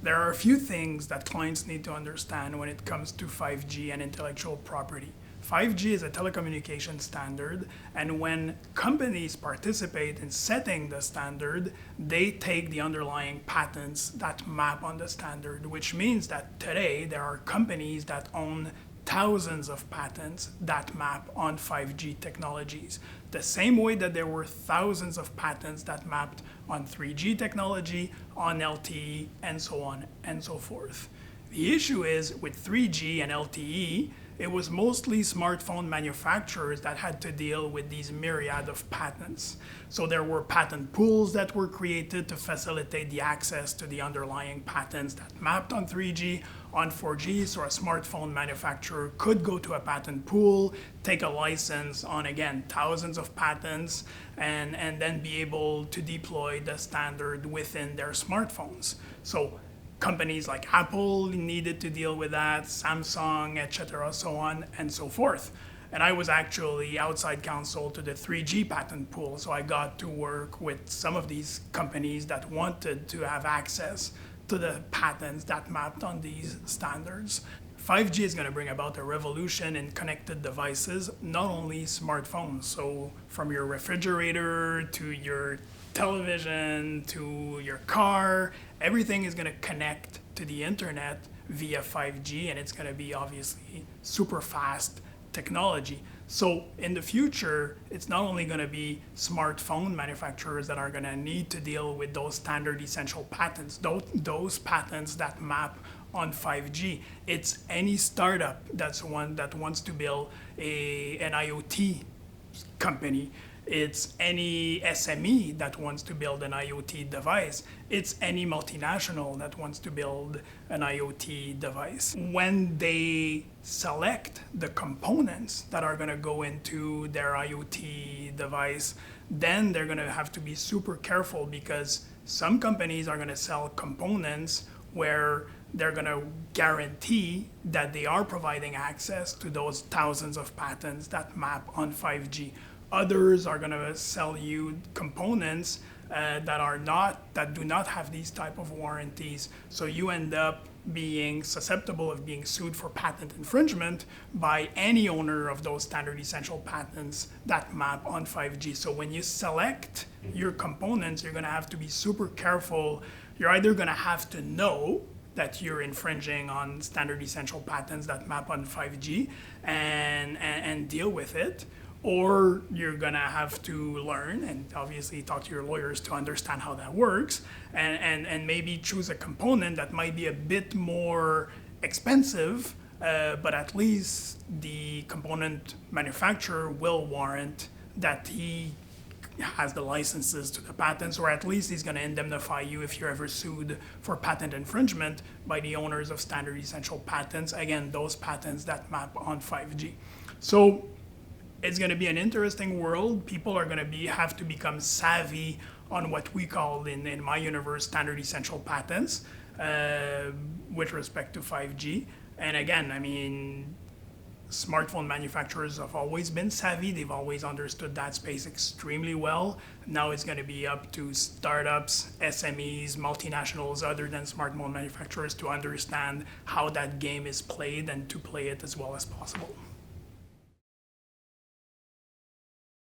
There are a few things that clients need to understand when it comes to 5G and intellectual property. 5G is a telecommunication standard, and when companies participate in setting the standard, they take the underlying patents that map on the standard, which means that today there are companies that own thousands of patents that map on 5G technologies. The same way that there were thousands of patents that mapped on 3G technology, on LTE, and so on and so forth. The issue is with 3G and LTE, it was mostly smartphone manufacturers that had to deal with these myriad of patents. So there were patent pools that were created to facilitate the access to the underlying patents that mapped on 3G, on 4G. So a smartphone manufacturer could go to a patent pool, take a license on, again, thousands of patents, and then be able to deploy the standard within their smartphones. So companies like Apple needed to deal with that, Samsung, etc., so on and so forth. And I was actually outside counsel to the 3G patent pool, so I got to work with some of these companies that wanted to have access to the patents that mapped on these standards. 5G is going to bring about a revolution in connected devices, not only smartphones. So from your refrigerator to your television to your car, everything is going to connect to the internet via 5G, and it's going to be obviously super fast technology. So in the future, it's not only going to be smartphone manufacturers that are going to need to deal with those standard essential patents, those patents that map on 5G. It's any startup that wants to build an IoT company. It's any SME that wants to build an IoT device. It's any multinational that wants to build an IoT device. When they select the components that are going to go into their IoT device, then they're going to have to be super careful, because some companies are going to sell components where they're going to guarantee that they are providing access to those thousands of patents that map on 5G. Others are going to sell you components that do not have these type of warranties. So you end up being susceptible of being sued for patent infringement by any owner of those standard essential patents that map on 5G. So when you select your components, you're going to have to be super careful. You're either going to have to know that you're infringing on standard essential patents that map on 5G and deal with it, or you're gonna have to learn and obviously talk to your lawyers to understand how that works, and maybe choose a component that might be a bit more expensive, but at least the component manufacturer will warrant that he has the licenses to the patents, or at least he's going to indemnify you if you're ever sued for patent infringement by the owners of standard essential patents. Again, those patents that map on 5G. So it's going to be an interesting world. People are going to have to become savvy on what we call in my universe standard essential patents with respect to 5G. And again, I mean, smartphone manufacturers have always been savvy. They've always understood that space extremely well. Now it's going to be up to startups, SMEs, multinationals other than smartphone manufacturers to understand how that game is played and to play it as well as possible.